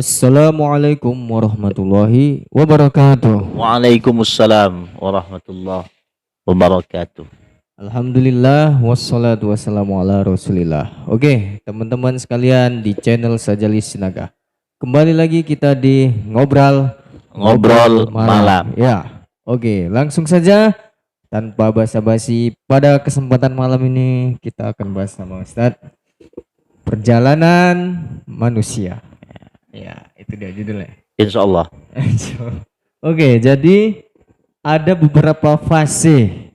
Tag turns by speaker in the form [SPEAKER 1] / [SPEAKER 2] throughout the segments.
[SPEAKER 1] Assalamualaikum warahmatullahi wabarakatuh.
[SPEAKER 2] Waalaikumsalam warahmatullahi wabarakatuh.
[SPEAKER 1] Alhamdulillah wassalatu wassalamu ala rasulillah. Oke, teman-teman sekalian di channel Sajali Sinaga. Kembali lagi kita di
[SPEAKER 2] Ngobrol malam.
[SPEAKER 1] Ya, oke, langsung saja tanpa basa-basi pada kesempatan malam ini kita akan bahas sama Ustadz perjalanan manusia. Ya, itu dia judulnya.
[SPEAKER 2] Insya Allah.
[SPEAKER 1] Oke, jadi ada beberapa fase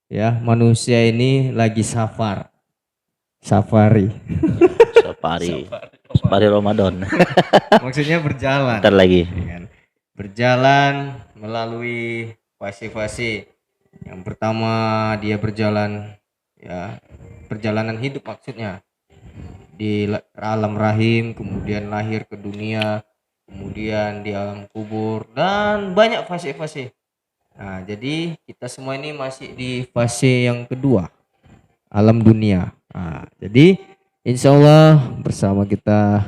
[SPEAKER 1] ya manusia ini lagi safari.
[SPEAKER 2] Safari Ramadan.
[SPEAKER 1] Maksudnya berjalan.
[SPEAKER 2] Ntar lagi.
[SPEAKER 1] Berjalan melalui fase-fase. Yang pertama dia berjalan ya perjalanan hidup maksudnya di alam rahim, kemudian lahir ke dunia, kemudian di alam kubur, dan banyak fase-fase. Nah, jadi kita semua ini masih di fase yang kedua, alam dunia. Nah, jadi insya Allah bersama kita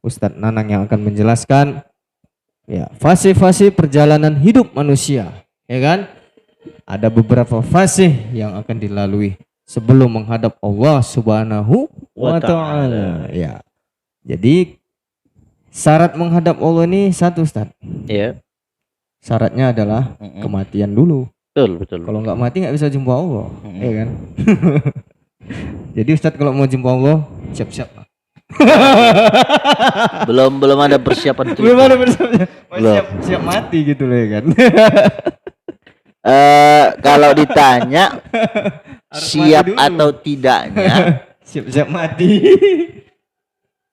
[SPEAKER 1] Ustadz Nanang yang akan menjelaskan ya fase-fase perjalanan hidup manusia, ya kan? Ada beberapa fase yang akan dilalui sebelum menghadap Allah Subhanahu wa ta'ala. Ya. Jadi syarat menghadap Allah ini satu, Ustaz.
[SPEAKER 2] Iya.
[SPEAKER 1] Syaratnya adalah kematian dulu.
[SPEAKER 2] Betul.
[SPEAKER 1] Kalau nggak mati nggak bisa jumpa Allah, ya kan? Jadi Ustaz kalau mau jumpa Allah siap-siap lah.
[SPEAKER 2] belum ada persiapan itu.
[SPEAKER 1] Belum ada persiapan. Siap mati gitu loh, ya kan?
[SPEAKER 2] Kalau ditanya siap atau tidaknya,
[SPEAKER 1] siap mati.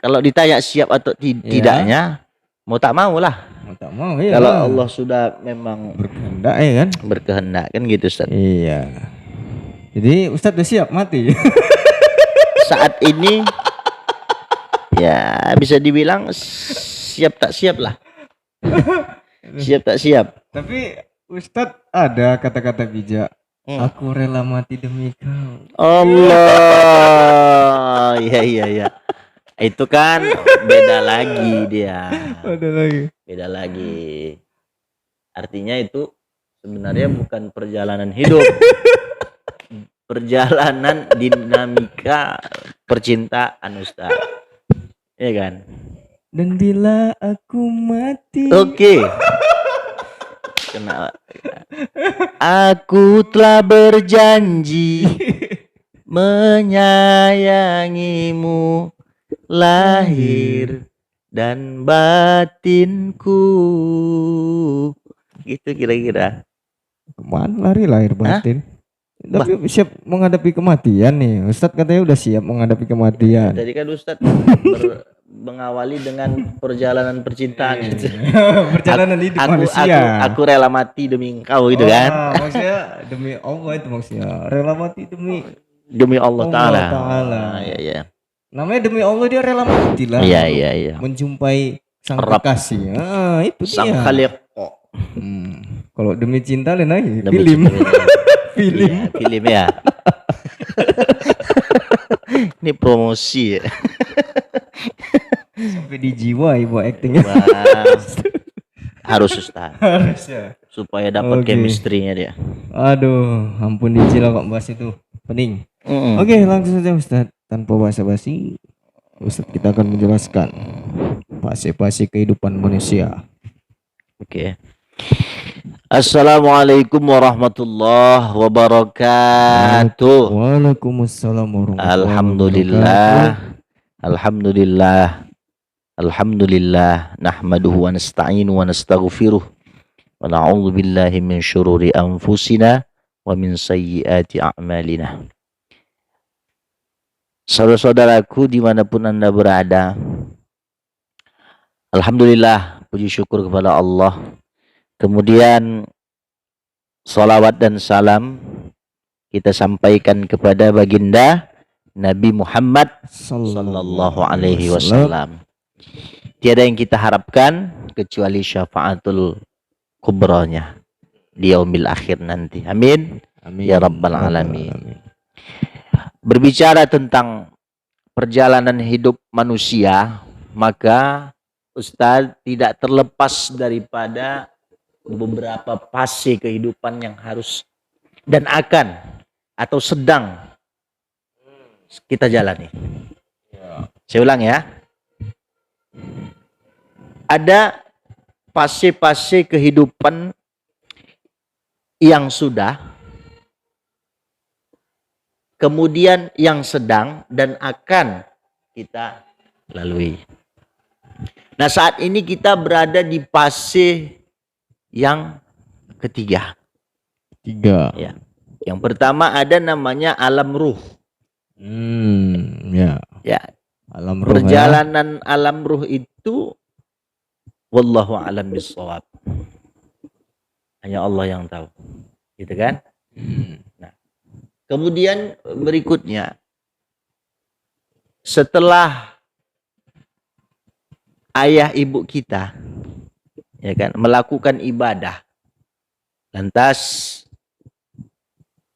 [SPEAKER 2] Kalau ditanya siap atau tidaknya, mau tak mau lah.
[SPEAKER 1] Mau tak mau ya.
[SPEAKER 2] Kalau Allah sudah memang
[SPEAKER 1] berkehendak, ya kan?
[SPEAKER 2] Berkehendak kan gitu, Ustaz.
[SPEAKER 1] Iya. Jadi Ustaz udah siap mati.
[SPEAKER 2] Saat ini ya bisa dibilang siap tak siap lah. Siap tak siap.
[SPEAKER 1] Tapi Ustadz ada kata-kata bijak. Aku rela mati demi kau.
[SPEAKER 2] Allah. Iya. Itu kan beda lagi dia. Beda lagi. Artinya itu sebenarnya bukan perjalanan hidup. Perjalanan dinamika percintaan, Ustaz. Iya kan?
[SPEAKER 1] Dan bila aku mati.
[SPEAKER 2] Oke. Aku telah berjanji menyayangimu lahir dan batinku. Gitu kira-kira.
[SPEAKER 1] Kemana lari lahir batin? Tapi siap menghadapi kematian nih. Ustadz katanya udah siap menghadapi kematian.
[SPEAKER 2] Tadi kan Ustadz mengawali dengan perjalanan percintaan gitu.
[SPEAKER 1] Perjalanan hidup manusia.
[SPEAKER 2] Aku rela mati demi engkau gitu kan.
[SPEAKER 1] Maksudnya demi Allah itu maksudnya. Rela mati demi
[SPEAKER 2] Allah Ta'ala.
[SPEAKER 1] Iya. Namanya demi Allah dia rela mati lah.
[SPEAKER 2] Iya.
[SPEAKER 1] Menjumpai sang kekasih. Itu
[SPEAKER 2] sang
[SPEAKER 1] dia.
[SPEAKER 2] Khaliq.
[SPEAKER 1] Kalau demi cinta lain lagi.
[SPEAKER 2] Film ya. Ini promosi ya.
[SPEAKER 1] Sampai di jiwa ibu actingnya.
[SPEAKER 2] Harus, Ustaz.
[SPEAKER 1] Harus ya.
[SPEAKER 2] Supaya dapat chemistry-nya dia.
[SPEAKER 1] Aduh, ampun dicila kok bahas itu. Pening. Oke, langsung saja Ustaz. Tanpa basa-basi, Ustaz kita akan menjelaskan fase-fase kehidupan manusia.
[SPEAKER 2] Oke. Assalamualaikum warahmatullahi wabarakatuh.
[SPEAKER 1] Waalaikumsalam warahmatullahi
[SPEAKER 2] wabarakatuh. Alhamdulillah. Nahmaduhu wa nasta'inu wa nastaghfiruh. Wa na'udzu billahi min syururi anfusina wa min sayyiati a'malina. Saudara-saudaraku dimanapun Anda berada, alhamdulillah, puji syukur kepada Allah. Kemudian salawat dan salam kita sampaikan kepada baginda Nabi Muhammad sallallahu alaihi wasallam. Tiada yang kita harapkan kecuali syafaatul kubranya di yaumil akhir nanti. Amin. Ya rabbal alamin. Berbicara tentang perjalanan hidup manusia, maka Ustadz, tidak terlepas daripada beberapa fase kehidupan yang harus dan akan atau sedang kita jalani. Saya ulang ya. Ada fase-fase kehidupan yang sudah, kemudian yang sedang dan akan kita lalui. Nah, saat ini kita berada di fase yang ketiga. Ya. Yang pertama ada namanya alam ruh.
[SPEAKER 1] Ya.
[SPEAKER 2] Ya.
[SPEAKER 1] Alam ruh.
[SPEAKER 2] Perjalanan alam ruh itu wallahu a'lam bissawab. Hanya Allah yang tahu. Gitu kan? Nah, kemudian berikutnya, setelah ayah ibu kita ya kan melakukan ibadah, lantas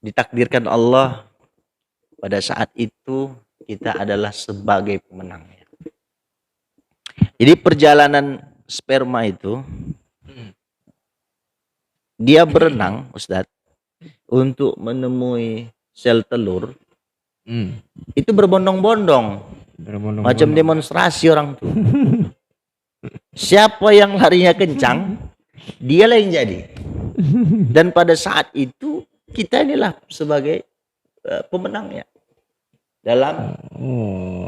[SPEAKER 2] ditakdirkan Allah pada saat itu kita adalah sebagai pemenangnya. Jadi perjalanan sperma itu dia berenang, Ustadz, untuk menemui sel telur. Itu berbondong-bondong, macam demonstrasi orang tuh. Siapa yang larinya kencang, dialah yang jadi. Dan pada saat itu kita inilah sebagai pemenangnya dalam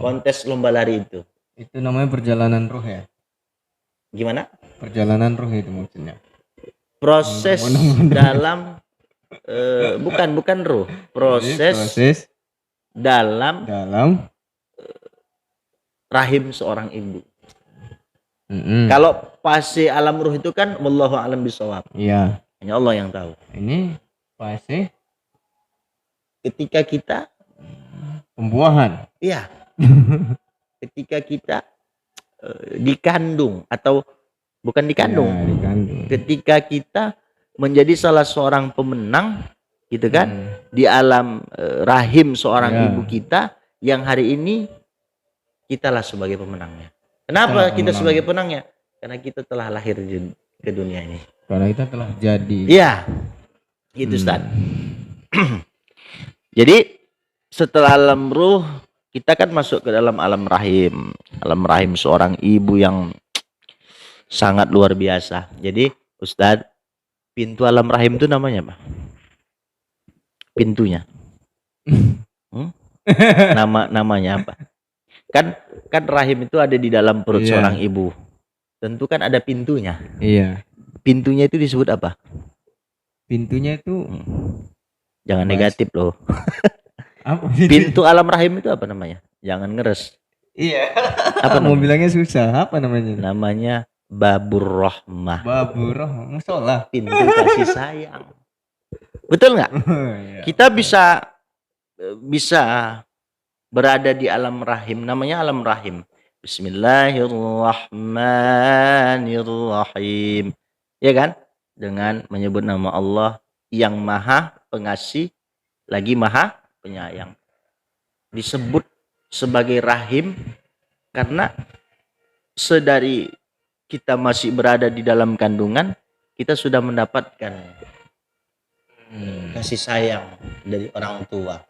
[SPEAKER 2] kontes lomba lari itu.
[SPEAKER 1] Itu namanya perjalanan ruh ya?
[SPEAKER 2] Gimana?
[SPEAKER 1] Perjalanan ruh itu maksudnya.
[SPEAKER 2] Proses dalam bukan ruh, proses dalam rahim seorang ibu. Kalau fase alam ruh itu kan wallahu a'lam bishawab.
[SPEAKER 1] Iya.
[SPEAKER 2] Hanya Allah yang tahu.
[SPEAKER 1] Ini fase
[SPEAKER 2] ketika kita
[SPEAKER 1] pembuahan.
[SPEAKER 2] Iya. Ketika kita dikandung atau bukan dikandung.
[SPEAKER 1] Ya, dikandung.
[SPEAKER 2] Ketika kita menjadi salah seorang pemenang gitu kan di alam rahim seorang ibu kita yang hari ini kitalah sebagai pemenangnya. Kenapa kita sebagai pemenangnya? Karena kita telah lahir ke dunia ini.
[SPEAKER 1] Karena kita telah jadi.
[SPEAKER 2] Iya. Gitu Ustaz. Jadi setelah alam ruh kita kan masuk ke dalam alam rahim. Alam rahim seorang ibu yang sangat luar biasa. Jadi Ustaz, pintu alam rahim itu namanya apa? Pintunya. Namanya apa? Kan rahim itu ada di dalam perut seorang ibu. Tentu kan ada pintunya.
[SPEAKER 1] Iya.
[SPEAKER 2] Pintunya itu disebut apa?
[SPEAKER 1] Pintunya itu
[SPEAKER 2] jangan negatif loh.
[SPEAKER 1] Apa?
[SPEAKER 2] Pintu alam rahim itu apa namanya? Jangan ngeres.
[SPEAKER 1] Iya.
[SPEAKER 2] Apa
[SPEAKER 1] mau bilangnya susah. Apa namanya?
[SPEAKER 2] Namanya babur rahmah.
[SPEAKER 1] Babur rahmah. Musola.
[SPEAKER 2] Pintu kasih sayang. Betul nggak? Kita bisa berada di alam rahim. Namanya alam rahim. Bismillahirrahmanirrahim. Ya kan? Dengan menyebut nama Allah yang maha pengasih lagi maha penyayang. Disebut sebagai rahim karena sedari kita masih berada di dalam kandungan, kita sudah mendapatkan kasih sayang dari orang tua.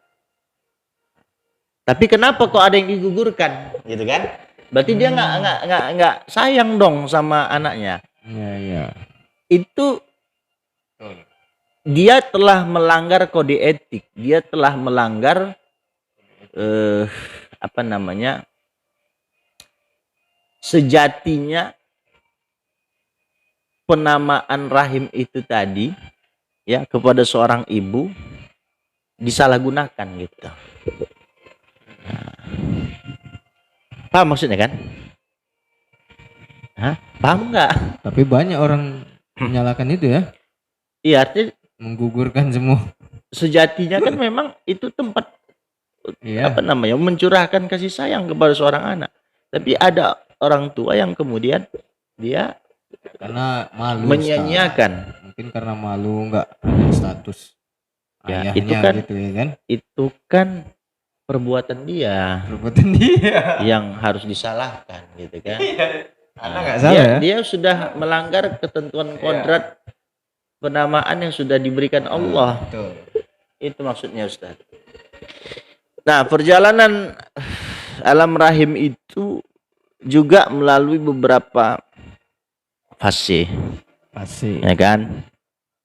[SPEAKER 2] Tapi kenapa kok ada yang digugurkan, gitu kan? Berarti dia nggak sayang dong sama anaknya.
[SPEAKER 1] Iya.
[SPEAKER 2] Itu dia telah melanggar kode etik, dia telah melanggar sejatinya penamaan rahim itu tadi ya kepada seorang ibu disalahgunakan gitu. Paham maksudnya kan? Paham nggak?
[SPEAKER 1] Tapi banyak orang menyalahkan itu ya.
[SPEAKER 2] Iya, artinya
[SPEAKER 1] menggugurkan semua.
[SPEAKER 2] Sejatinya kan memang itu tempat mencurahkan kasih sayang kepada seorang anak. Tapi ada orang tua yang kemudian dia
[SPEAKER 1] karena malu
[SPEAKER 2] menyia-nyiakan.
[SPEAKER 1] Mungkin karena malu nggak ada status ayahnya
[SPEAKER 2] itu kan,
[SPEAKER 1] gitu ya kan.
[SPEAKER 2] Itu kan perbuatan dia
[SPEAKER 1] yang
[SPEAKER 2] harus disalahkan gitu kan.
[SPEAKER 1] Anak nggak salah ya.
[SPEAKER 2] Dia sudah melanggar ketentuan kodrat penamaan yang sudah diberikan Allah.
[SPEAKER 1] Betul.
[SPEAKER 2] Itu maksudnya Ustaz. Nah, perjalanan alam rahim itu juga melalui beberapa fase, ya kan?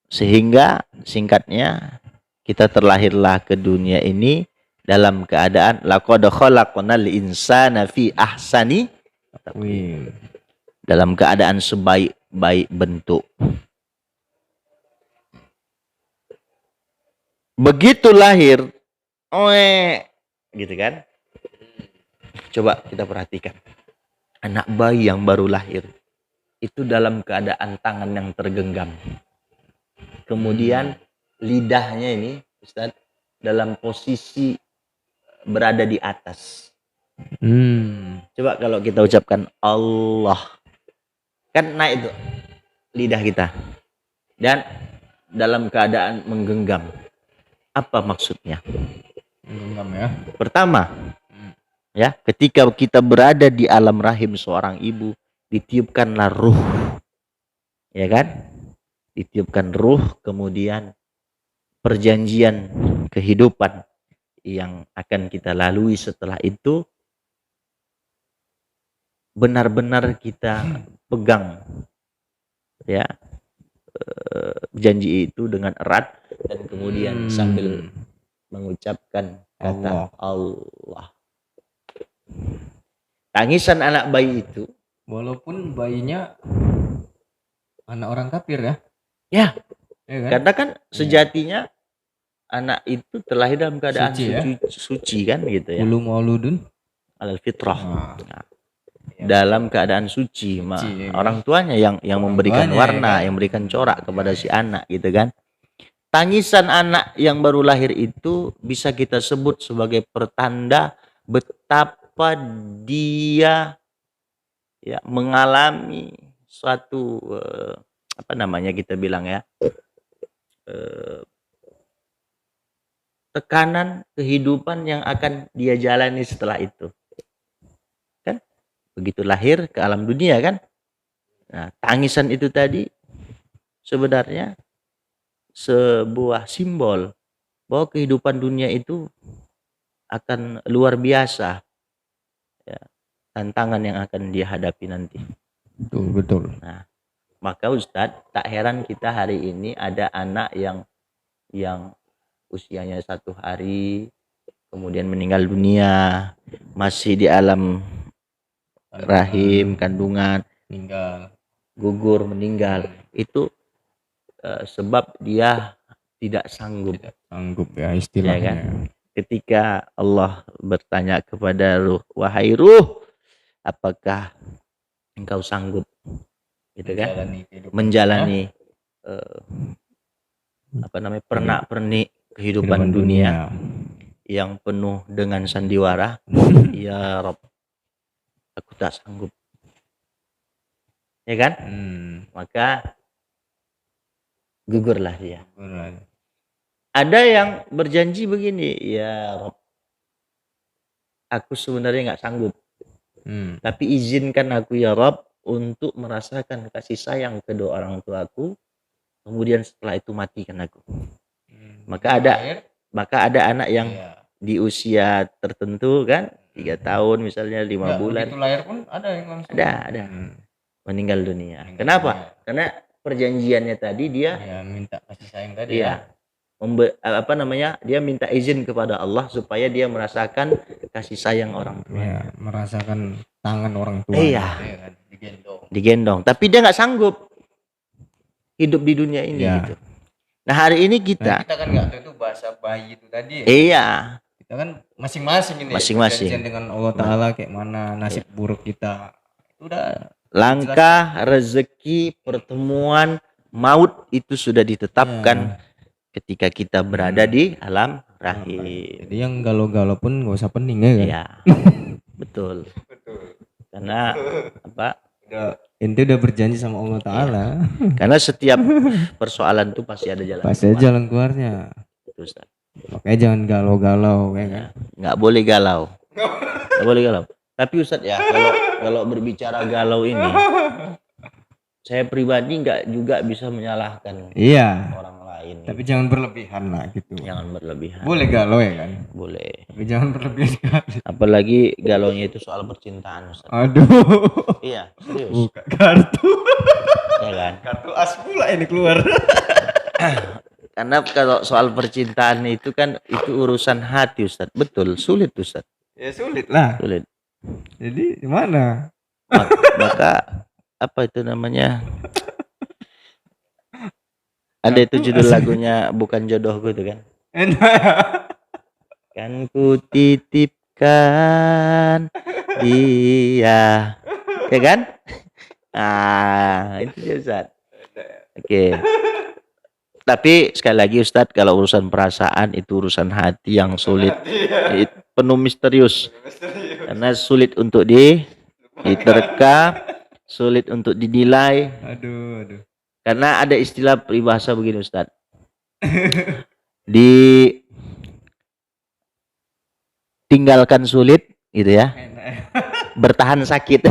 [SPEAKER 2] Sehingga singkatnya kita terlahirlah ke dunia ini dalam keadaan laqad khalaqnal insana fi ahsani taqwim. Dalam keadaan sebaik-baik bentuk. Begitu lahir, gitu kan? Coba kita perhatikan. Anak bayi yang baru lahir itu dalam keadaan tangan yang tergenggam. Kemudian lidahnya ini, Ustaz, dalam posisi berada di atas. Coba kalau kita ucapkan Allah, kan naik itu lidah kita. Dan dalam keadaan menggenggam. Apa maksudnya?
[SPEAKER 1] Menggenggam ya.
[SPEAKER 2] Pertama, ya, ketika kita berada di alam rahim seorang ibu, ditiupkanlah ruh. Ya kan? Ditiupkan ruh, kemudian perjanjian kehidupan yang akan kita lalui setelah itu benar-benar kita pegang, ya, janji itu dengan erat, dan kemudian sambil mengucapkan kata Allah. Tangisan anak bayi itu,
[SPEAKER 1] walaupun bayinya anak orang kafir ya.
[SPEAKER 2] Ya,
[SPEAKER 1] kan?
[SPEAKER 2] karena kan sejatinya anak itu terlahir dalam keadaan suci kan gitu ya.
[SPEAKER 1] Ulu mauludun
[SPEAKER 2] alal fitrah. Nah, dalam keadaan suci, orang tuanya yang memberikan warna, yang memberikan corak kepada si anak gitu kan. Tangisan anak yang baru lahir itu bisa kita sebut sebagai pertanda betapa dia ya mengalami suatu apa namanya kita bilang ya, tekanan kehidupan yang akan dia jalani setelah itu. Kan begitu lahir ke alam dunia kan. Nah, tangisan itu tadi sebenarnya sebuah simbol bahwa kehidupan dunia itu akan luar biasa, ya, tantangan yang akan dia hadapi nanti.
[SPEAKER 1] Betul.
[SPEAKER 2] Nah, maka Ustadz, tak heran kita hari ini ada anak yang usianya 1 hari kemudian meninggal dunia, masih di alam rahim kandungan, gugur meninggal. Itu sebab dia tidak sanggup
[SPEAKER 1] ya istilahnya.
[SPEAKER 2] Ya kan? Ketika Allah bertanya kepada ruh, wahai ruh, apakah engkau sanggup gitu kan menjalani apa namanya pernak-pernik kehidupan dunia yang penuh dengan sandiwara. Ya Rob, aku tak sanggup, ya kan? Maka gugurlah dia. Ada yang berjanji begini, ya Rob, aku sebenarnya nggak sanggup, tapi izinkan aku ya Rob untuk merasakan kasih sayang kedua orang tuaku, kemudian setelah itu matikan aku. Maka ada anak yang di usia tertentu kan, 3 tahun misalnya, 5 bulan.
[SPEAKER 1] Begitu lahir pun ada yang langsung.
[SPEAKER 2] Ada. Meninggal dunia. Kenapa? Karena perjanjiannya tadi dia
[SPEAKER 1] minta kasih sayang tadi.
[SPEAKER 2] Iya. Dia minta izin kepada Allah supaya dia merasakan kasih sayang orang tua.
[SPEAKER 1] Ya, merasakan tangan orang tua.
[SPEAKER 2] Iya. Digendong. Tapi dia nggak sanggup hidup di dunia ini gitu. Nah, hari ini kita
[SPEAKER 1] kan nggak tahu itu bahasa bayi itu tadi.
[SPEAKER 2] Iya.
[SPEAKER 1] Kita kan masing-masing ini.
[SPEAKER 2] Masing-masing.
[SPEAKER 1] Dengan Allah Taala kayak mana nasib buruk kita. Itu udah
[SPEAKER 2] langkah, rezeki, pertemuan, maut itu sudah ditetapkan ketika kita berada di alam rahim.
[SPEAKER 1] Jadi yang galau-galau pun nggak usah pening ya kan?
[SPEAKER 2] Iya. Betul. Karena apa?
[SPEAKER 1] Ente udah berjanji sama Allah Taala.
[SPEAKER 2] Karena setiap persoalan itu pasti ada jalan.
[SPEAKER 1] Pasti ada jalan keluarnya.
[SPEAKER 2] Itu Ustaz.
[SPEAKER 1] Makanya jangan galau-galau ya kan?
[SPEAKER 2] Nggak boleh galau. Nggak boleh galau. Tapi Ustadz ya, kalau berbicara galau ini, saya pribadi nggak juga bisa menyalahkan
[SPEAKER 1] Iya.
[SPEAKER 2] orang lain.
[SPEAKER 1] Tapi jangan berlebihan lah gitu.
[SPEAKER 2] Jangan berlebihan.
[SPEAKER 1] Boleh galau ya kan?
[SPEAKER 2] Boleh.
[SPEAKER 1] Tapi jangan berlebihan sekali.
[SPEAKER 2] Apalagi galaunya itu soal percintaan, Ustadz.
[SPEAKER 1] Aduh.
[SPEAKER 2] Iya, serius.
[SPEAKER 1] Buka kartu.
[SPEAKER 2] Ya kan?
[SPEAKER 1] Kartu as pula ini keluar.
[SPEAKER 2] Karena kalau soal percintaan itu kan itu urusan hati, Ustadz. Betul, sulit, Ustadz.
[SPEAKER 1] Ya sulit lah.
[SPEAKER 2] Sulit.
[SPEAKER 1] Jadi gimana?
[SPEAKER 2] Maka apa itu namanya? Ada itu judul lagunya Bukan Jodohku itu kan? Kan ku titipkan dia, ya kan? Ah, itu dia, Ustadz. Oke. Tapi sekali lagi Ustadz, kalau urusan perasaan itu urusan hati yang sulit, penuh misterius. Karena sulit untuk diterka, sulit untuk dinilai.
[SPEAKER 1] Aduh.
[SPEAKER 2] Karena ada istilah peribahasa begini Ustadz. Tinggalkan sulit gitu ya. Bertahan sakit.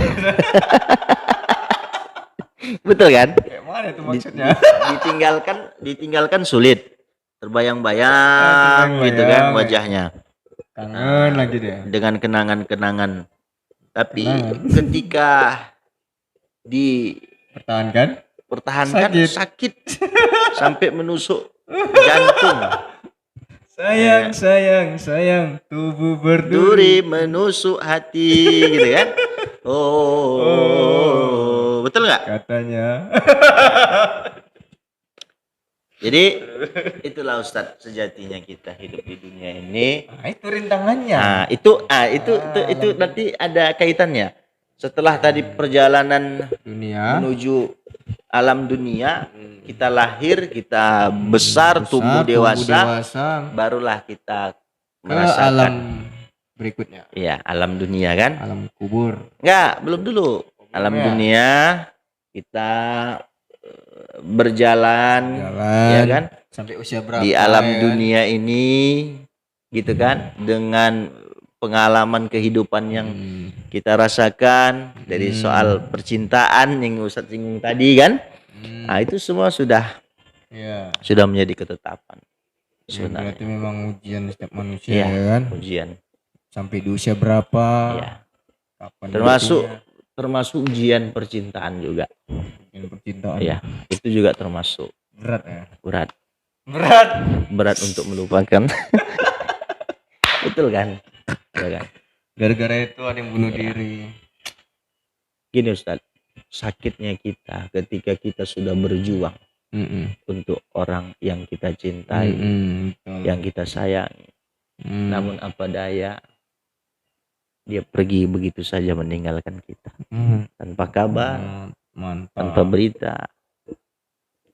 [SPEAKER 2] Betul kan?
[SPEAKER 1] Kayak mana itu maksudnya?
[SPEAKER 2] Ditinggalkan sulit. Terbayang-bayang gitu kan wajahnya.
[SPEAKER 1] Kangen lagi deh.
[SPEAKER 2] Dengan kenangan-kenangan. Tapi ketika pertahankan sakit sampai menusuk jantung.
[SPEAKER 1] Sayang, tubuh berduri
[SPEAKER 2] menusuk hati gitu kan. Oh. Betul nggak?
[SPEAKER 1] Katanya.
[SPEAKER 2] Jadi itulah Ustadz sejatinya kita hidup di dunia ini.
[SPEAKER 1] Itu rintangannya.
[SPEAKER 2] Itu nanti ada kaitannya. Setelah tadi perjalanan
[SPEAKER 1] dunia
[SPEAKER 2] menuju alam dunia, kita lahir, kita besar, tumbuh dewasa, barulah kita merasakan
[SPEAKER 1] alam berikutnya.
[SPEAKER 2] Iya, alam dunia kan?
[SPEAKER 1] Alam kubur.
[SPEAKER 2] Enggak, belum dulu. Alam dunia kita berjalan, ya kan?
[SPEAKER 1] Sampai usia berapa?
[SPEAKER 2] Di alam dunia ini, gitu kan? Dengan pengalaman kehidupan yang kita rasakan dari soal percintaan yang Ustadz singgung tadi kan? Nah, itu semua sudah menjadi ketetapan.
[SPEAKER 1] Sebenarnya berarti memang ujian setiap manusia ya kan?
[SPEAKER 2] Ujian.
[SPEAKER 1] Sampai di usia berapa?
[SPEAKER 2] Iya.
[SPEAKER 1] Kapan
[SPEAKER 2] termasuk ujian percintaan juga.
[SPEAKER 1] Ujian percintaan.
[SPEAKER 2] Iya, itu juga termasuk.
[SPEAKER 1] Berat ya?
[SPEAKER 2] Berat untuk melupakan. Betul kan? Ya kan?
[SPEAKER 1] Gara-gara itu ada yang bunuh diri.
[SPEAKER 2] Gini Ustadz, sakitnya kita ketika kita sudah berjuang untuk orang yang kita cintai, yang kita sayangi. Namun apa daya, dia pergi begitu saja meninggalkan kita. Tanpa kabar, tanpa berita.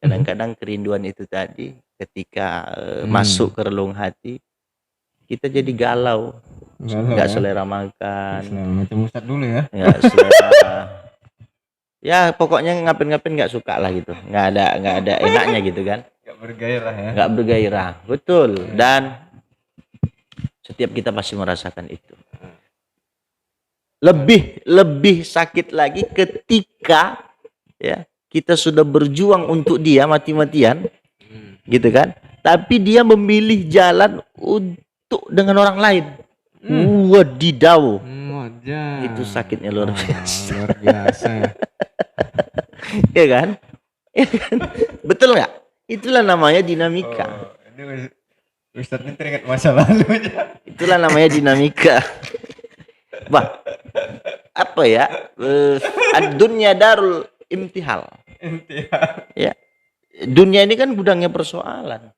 [SPEAKER 2] Kadang-kadang kerinduan itu tadi ketika masuk ke relung hati, kita jadi galau. Nggak selera makan.
[SPEAKER 1] Macam Ustadz dulu ya.
[SPEAKER 2] Nggak selera. Ya pokoknya ngapain-ngapain nggak suka lah gitu. Nggak ada enaknya gitu kan.
[SPEAKER 1] Nggak bergairah ya.
[SPEAKER 2] Nggak bergairah. Betul. Dan setiap kita pasti merasakan itu. Lebih sakit lagi ketika ya kita sudah berjuang untuk dia mati-matian, gitu kan? Tapi dia memilih jalan untuk dengan orang lain. Wadidaw. Itu sakitnya luar biasa.
[SPEAKER 1] Luar biasa.
[SPEAKER 2] Ya kan? Betul nggak? Itulah namanya dinamika.
[SPEAKER 1] Ustadz ini teringat masa lalunya.
[SPEAKER 2] Itulah namanya dinamika. Bah, apa ya? Dunia darul imtihal. Ya. Dunia ini kan gudangnya persoalan.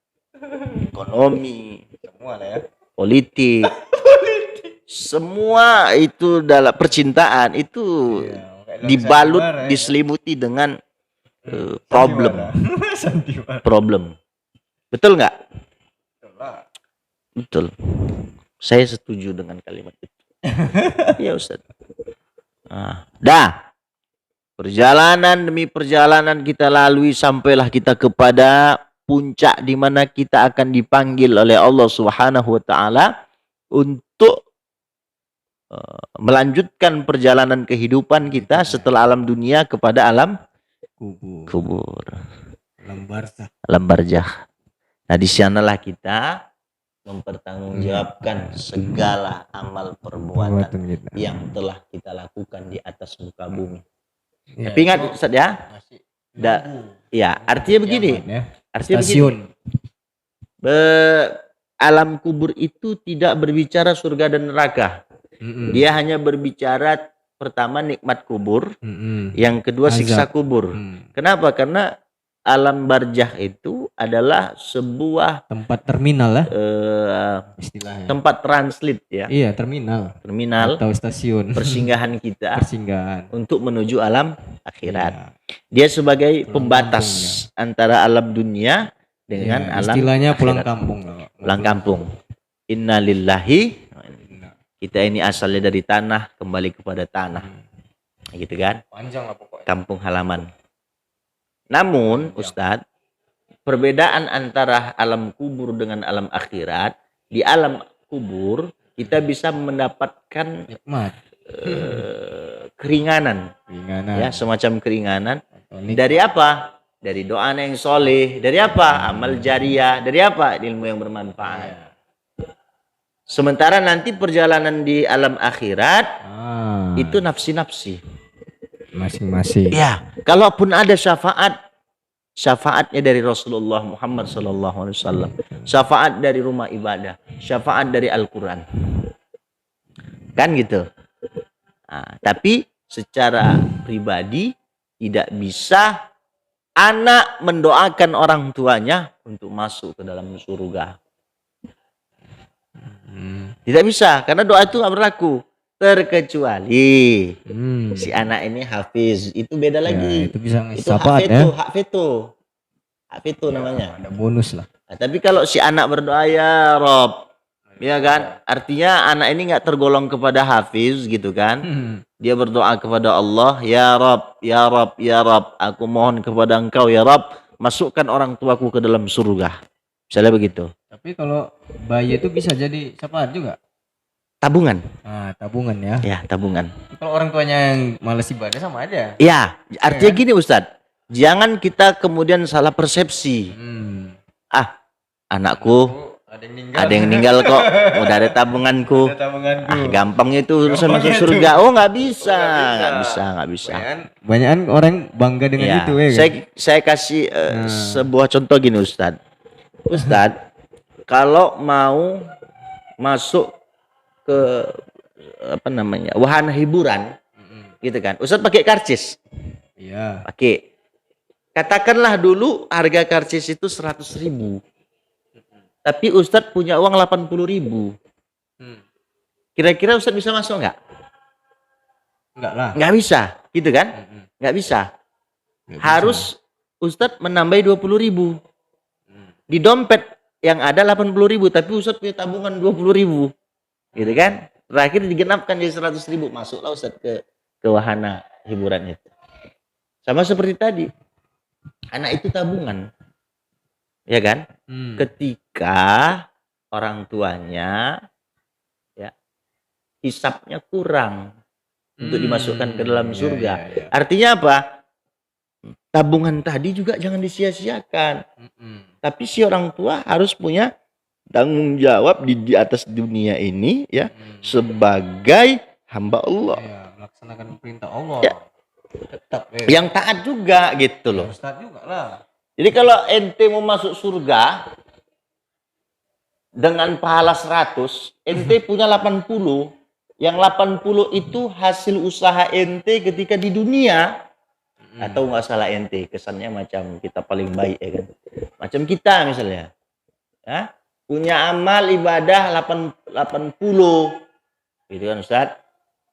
[SPEAKER 2] Ekonomi,
[SPEAKER 1] semua lah ya.
[SPEAKER 2] Politik. Semua itu dalam percintaan itu dibalut, diselimuti dengan problem. Betul nggak? Betul. Saya setuju dengan kalimat itu. Ya Ustaz. Perjalanan demi perjalanan kita lalui sampailah kita kepada puncak di mana kita akan dipanggil oleh Allah Subhanahu wa taala untuk melanjutkan perjalanan kehidupan kita setelah alam dunia kepada alam
[SPEAKER 1] Kubur.
[SPEAKER 2] kubur,
[SPEAKER 1] Alam barzah.
[SPEAKER 2] alam barzakh. Nah, di sanalah kita mempertanggungjawabkan segala amal perbuatan
[SPEAKER 1] Perbuatan kita.
[SPEAKER 2] yang telah kita lakukan di atas muka bumi.
[SPEAKER 1] Ya,
[SPEAKER 2] Tapi ingat
[SPEAKER 1] itu
[SPEAKER 2] Ustaz ya,
[SPEAKER 1] masih
[SPEAKER 2] Da-
[SPEAKER 1] nunggu
[SPEAKER 2] ya artinya begini,
[SPEAKER 1] kiamat, ya.
[SPEAKER 2] artinya begini.
[SPEAKER 1] Stasiun.
[SPEAKER 2] Alam kubur itu tidak berbicara surga dan neraka.
[SPEAKER 1] Mm-mm.
[SPEAKER 2] Dia hanya berbicara pertama nikmat kubur,
[SPEAKER 1] Mm-mm.
[SPEAKER 2] yang kedua siksa
[SPEAKER 1] Azab.
[SPEAKER 2] kubur. Kenapa? Karena alam barzakh itu adalah sebuah
[SPEAKER 1] Tempat terminal lah istilahnya.
[SPEAKER 2] tempat transit ya,
[SPEAKER 1] Iya, terminal
[SPEAKER 2] terminal
[SPEAKER 1] atau stasiun
[SPEAKER 2] persinggahan kita
[SPEAKER 1] persinggahan.
[SPEAKER 2] untuk menuju alam akhirat.
[SPEAKER 1] Iya.
[SPEAKER 2] Dia sebagai
[SPEAKER 1] Pulang
[SPEAKER 2] pembatas
[SPEAKER 1] kampung,
[SPEAKER 2] antara alam dunia dengan
[SPEAKER 1] Iya,
[SPEAKER 2] alam
[SPEAKER 1] istilahnya pulang
[SPEAKER 2] akhirat.
[SPEAKER 1] kampung.
[SPEAKER 2] Pulang kampung. Innalillahi, kita ini asalnya dari tanah, kembali kepada tanah. Gitu kan?
[SPEAKER 1] Panjang lah pokoknya.
[SPEAKER 2] Kampung halaman. Namun, Ustadz, perbedaan antara alam kubur dengan alam akhirat, di alam kubur kita bisa mendapatkan
[SPEAKER 1] Nikmat.
[SPEAKER 2] keringanan,
[SPEAKER 1] Ringanan.
[SPEAKER 2] ya, semacam keringanan.
[SPEAKER 1] Nikmat.
[SPEAKER 2] Dari apa? Dari doa yang soleh. Dari apa? Amal jariah. Dari apa? Ilmu yang bermanfaat. Sementara nanti perjalanan di alam akhirat itu nafsi-nafsi.
[SPEAKER 1] Masing-masing.
[SPEAKER 2] Ya, kalaupun ada syafaatnya dari Rasulullah Muhammad SAW, syafaat dari rumah ibadah, syafaat dari Al-Quran, kan gitu. Nah, tapi secara pribadi tidak bisa anak mendoakan orang tuanya untuk masuk ke dalam surga. Tidak bisa, karena doa itu nggak berlaku. Terkecuali si anak ini hafiz, itu beda lagi.
[SPEAKER 1] Ya, itu bisa ngasih
[SPEAKER 2] Itu
[SPEAKER 1] syafaat ya.
[SPEAKER 2] hak veto namanya.
[SPEAKER 1] Ada bonus lah.
[SPEAKER 2] Nah, tapi kalau si anak berdoa ya Rob, ya kan, artinya anak ini nggak tergolong kepada hafiz gitu kan. Dia berdoa kepada Allah, ya Rob, ya Rob, ya Rob, aku mohon kepada Engkau ya Rob, masukkan orang tuaku ke dalam surga. Misalnya begitu.
[SPEAKER 1] Tapi kalau bayi itu bisa jadi syafaat juga.
[SPEAKER 2] Tabungan.
[SPEAKER 1] Tabungan ya.
[SPEAKER 2] Ya, tabungan.
[SPEAKER 1] Kalau orang tuanya yang malas ibadah sama aja.
[SPEAKER 2] Ya, artinya gini Ustadz, jangan kita kemudian salah persepsi. Anakku ada yang meninggal kok, udah ada tabunganku. Gampangnya itu urusan masuk surga. Oh, nggak bisa.
[SPEAKER 1] Banyak orang bangga dengan
[SPEAKER 2] Ya,
[SPEAKER 1] itu ya.
[SPEAKER 2] saya kasih sebuah contoh gini Ustadz. Kalau mau masuk ke wahana hiburan, gitu kan, Ustadz pakai karcis.
[SPEAKER 1] Iya.
[SPEAKER 2] Pakai. Katakanlah dulu harga karcis itu 100.000. Tapi Ustadz punya uang 80.000. Kira-kira Ustadz bisa masuk nggak?
[SPEAKER 1] Enggak lah.
[SPEAKER 2] Nggak bisa, gitu kan? Nggak bisa. Harus Ustadz menambahi 20.000. Di dompet yang ada 80.000, tapi Ustadz punya tabungan 20.000. Gitu kan? Terakhir digenapkan jadi 100.000. Masuklah Ustadz ke wahana hiburan itu. Sama seperti tadi. Anak itu tabungan. Ya kan? Ketika orang tuanya ya hisapnya kurang untuk dimasukkan ke dalam surga. Artinya apa? Tabungan tadi juga jangan disia-siakan. Tapi si orang tua harus punya tanggung jawab di atas dunia ini ya, sebagai hamba Allah.
[SPEAKER 1] Ya, melaksanakan perintah Allah.
[SPEAKER 2] Ya.
[SPEAKER 1] Tetap
[SPEAKER 2] Yang taat juga gitu loh.
[SPEAKER 1] Ustaz juga lah.
[SPEAKER 2] Jadi kalau ente mau masuk surga dengan pahala 100, ente punya 80. Yang 80 itu hasil usaha ente ketika di dunia. Atau nggak salah ente, kesannya macam kita paling baik ya kan. Macam kita misalnya. Ya, punya amal ibadah 80. Gitu kan Ustaz.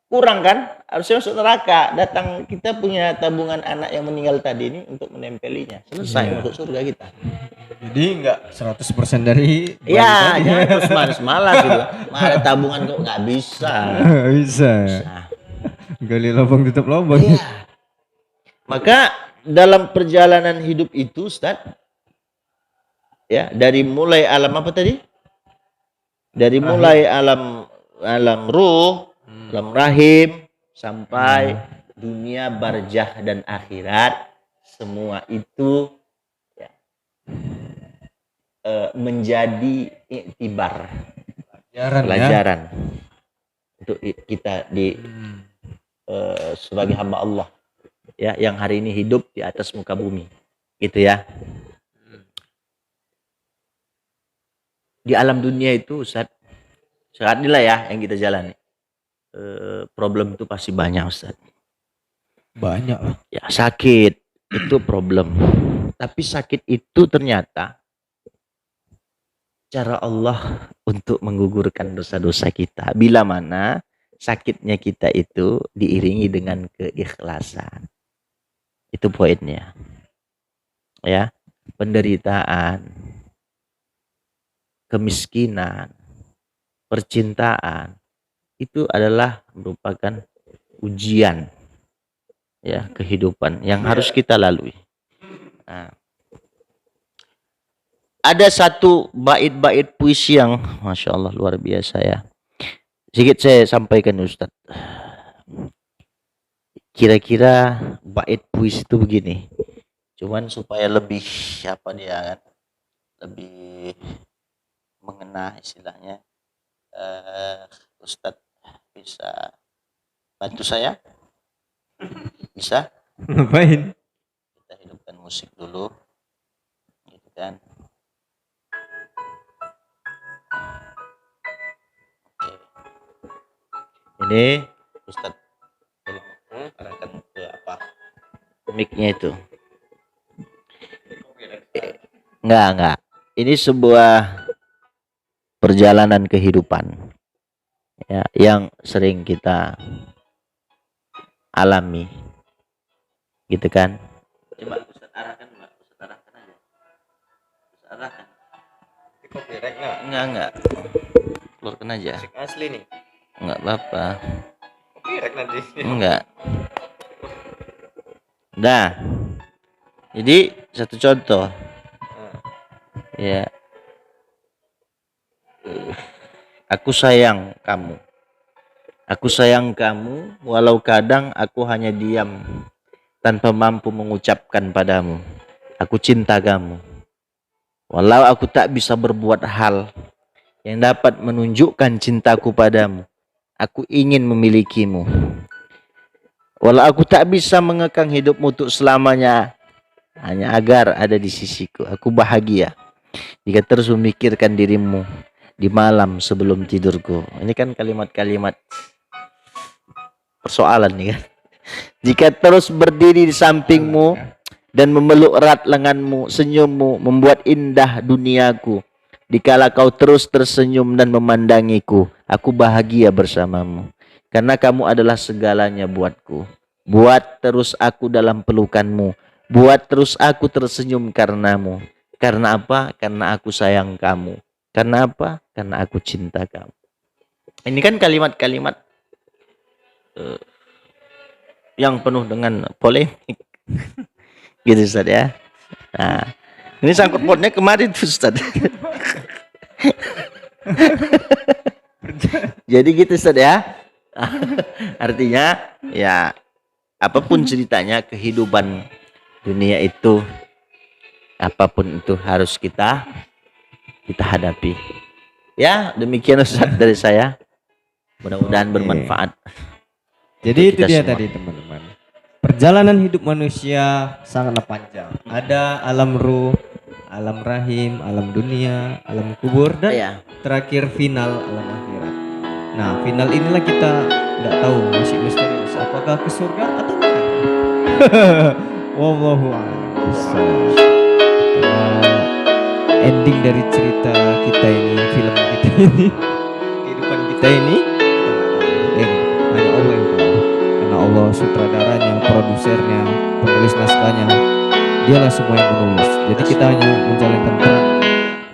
[SPEAKER 2] Kurang kan? Harusnya masuk neraka. Datang, kita punya tabungan anak yang meninggal tadi ini untuk menempelinya. Selesai masuk surga kita.
[SPEAKER 1] Jadi enggak 100% dari
[SPEAKER 2] Iya, jangan terus malas gitu. Ada tabungan kok nggak bisa.
[SPEAKER 1] bisa. Gali lubang tutup lubang.
[SPEAKER 2] Iya. Maka dalam perjalanan hidup itu Ustaz, ya, dari mulai alam apa tadi? Dari mulai alam ruh, alam rahim sampai dunia barzah dan akhirat, semua itu ya, menjadi iktibar, pelajaran untuk kita di sebagai hamba Allah ya, yang hari ini hidup di atas muka bumi gitu ya. Di alam dunia itu Ustaz, saat inilah ya yang kita jalani, problem itu pasti banyak Ustaz.
[SPEAKER 1] Banyak lah.
[SPEAKER 2] Ya, sakit itu problem, tapi sakit itu ternyata cara Allah untuk menggugurkan dosa-dosa kita bila mana sakitnya kita itu diiringi dengan keikhlasan. Itu poinnya ya. Penderitaan, kemiskinan, percintaan itu adalah merupakan ujian ya kehidupan yang harus kita lalui. Nah, ada satu bait-bait puisi yang Masya Allah luar biasa ya. Sedikit saya sampaikan Ustadz. Kira-kira bait puisi itu begini. Cuman supaya lebih apa dia kan, lebih mengena istilahnya. Ustadz bisa bantu saya? Bisa?
[SPEAKER 1] Ngapain?
[SPEAKER 2] Kita hidupkan musik dulu, gitu kan? Oke. Ini Ustadz arahkan ke apa? Mic-nya itu. Enggak. Ini sebuah perjalanan kehidupan ya, yang sering kita alami gitu kan. Coba Ustaz arahkan, Mbak. Ustaz arahkan aja. Ustaz arahkan.
[SPEAKER 1] Di copyright nggak?
[SPEAKER 2] Enggak. Keluarkan aja.
[SPEAKER 1] Musik asli nih.
[SPEAKER 2] Enggak apa-apa.
[SPEAKER 1] Copyright nanti.
[SPEAKER 2] Enggak. Nah. Jadi satu contoh. Ya. Aku sayang kamu. Aku sayang kamu walau kadang aku hanya diam tanpa mampu mengucapkan padamu. Aku cinta kamu. Walau aku tak bisa berbuat hal yang dapat menunjukkan cintaku padamu. Aku ingin memilikimu. Walau aku tak bisa mengekang hidupmu untuk selamanya, hanya agar ada di sisiku. Aku bahagia jika terus memikirkan dirimu di malam sebelum tidurku. Ini kan kalimat-kalimat persoalan nih kan. Jika terus berdiri di sampingmu dan memeluk erat lenganmu, senyummu membuat indah duniaku. Dikala kau terus tersenyum dan memandangiku, aku bahagia bersamamu. Karena kamu adalah segalanya buatku. Buat terus aku dalam pelukanmu. Buat terus aku tersenyum karenamu. Karena apa? Karena aku sayang kamu. Karena apa? Karena aku cinta kamu. Ini kan kalimat-kalimat yang penuh dengan polemik. Gitu Ustaz ya. Nah, ini sangkut pautnya kemarin tuh Ustaz. Jadi gitu Ustaz ya. Artinya ya apapun ceritanya kehidupan dunia itu, apapun itu harus kita hadapi. Ya, demikian Ustaz dari saya. Mudah-mudahan bermanfaat.
[SPEAKER 1] Jadi itu dia
[SPEAKER 2] semua.
[SPEAKER 1] tadi teman-teman. Perjalanan hidup manusia sangatlah panjang. Ada alam ruh, alam rahim, alam dunia, alam kubur, dan
[SPEAKER 2] Ya.
[SPEAKER 1] terakhir final alam akhirat. Nah, final inilah kita nggak tahu, masih misterius. Apakah ke surga atau tidak? Wallahu a'lam bishawab. Ending dari cerita kita ini, film kita ini, kehidupan kita ini, hanya Allah yang tahu. Karena Allah sutradaranya, produsernya, penulis naskahnya, dialah semua yang menulis. Jadi kita hanya menjalankan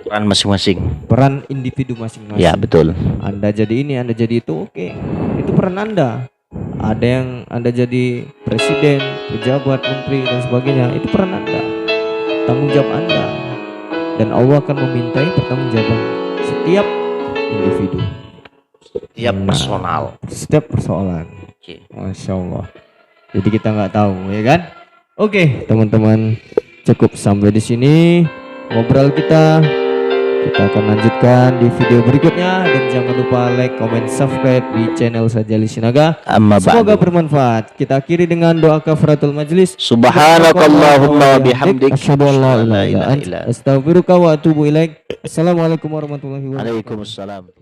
[SPEAKER 2] Peran masing-masing.
[SPEAKER 1] peran individu masing-masing.
[SPEAKER 2] Ya, betul.
[SPEAKER 1] Anda jadi ini, Anda jadi itu, oke. Itu peran Anda. Ada yang Anda jadi presiden, pejabat, menteri dan sebagainya, itu peran Anda. Tanggung jawab Anda. Dan Allah akan memintai pertanggungjawaban setiap individu.
[SPEAKER 2] tiap
[SPEAKER 1] Nah,
[SPEAKER 2] personal.
[SPEAKER 1] setiap persoalan.
[SPEAKER 2] Oke.
[SPEAKER 1] Masya Allah. Jadi kita nggak tahu, ya kan? Oke, teman-teman, cukup sampai di sini ngobrol kita. Kita akan lanjutkan di video berikutnya dan jangan lupa like, comment, subscribe di channel Sajali Sinaga.
[SPEAKER 2] Amma
[SPEAKER 1] Semoga
[SPEAKER 2] ba'du.
[SPEAKER 1] bermanfaat. Kita akhiri dengan doa kafaratul majlis.
[SPEAKER 2] Subhanakallahumma wa bihamdik.
[SPEAKER 1] Asyhadu an la ilaha illa
[SPEAKER 2] ilaha
[SPEAKER 1] anta
[SPEAKER 2] illa anta.
[SPEAKER 1] astaghfiruka wa atubu ilaik. Assalamualaikum warahmatullahi wabarakatuh.
[SPEAKER 2] Waalaikumsalam.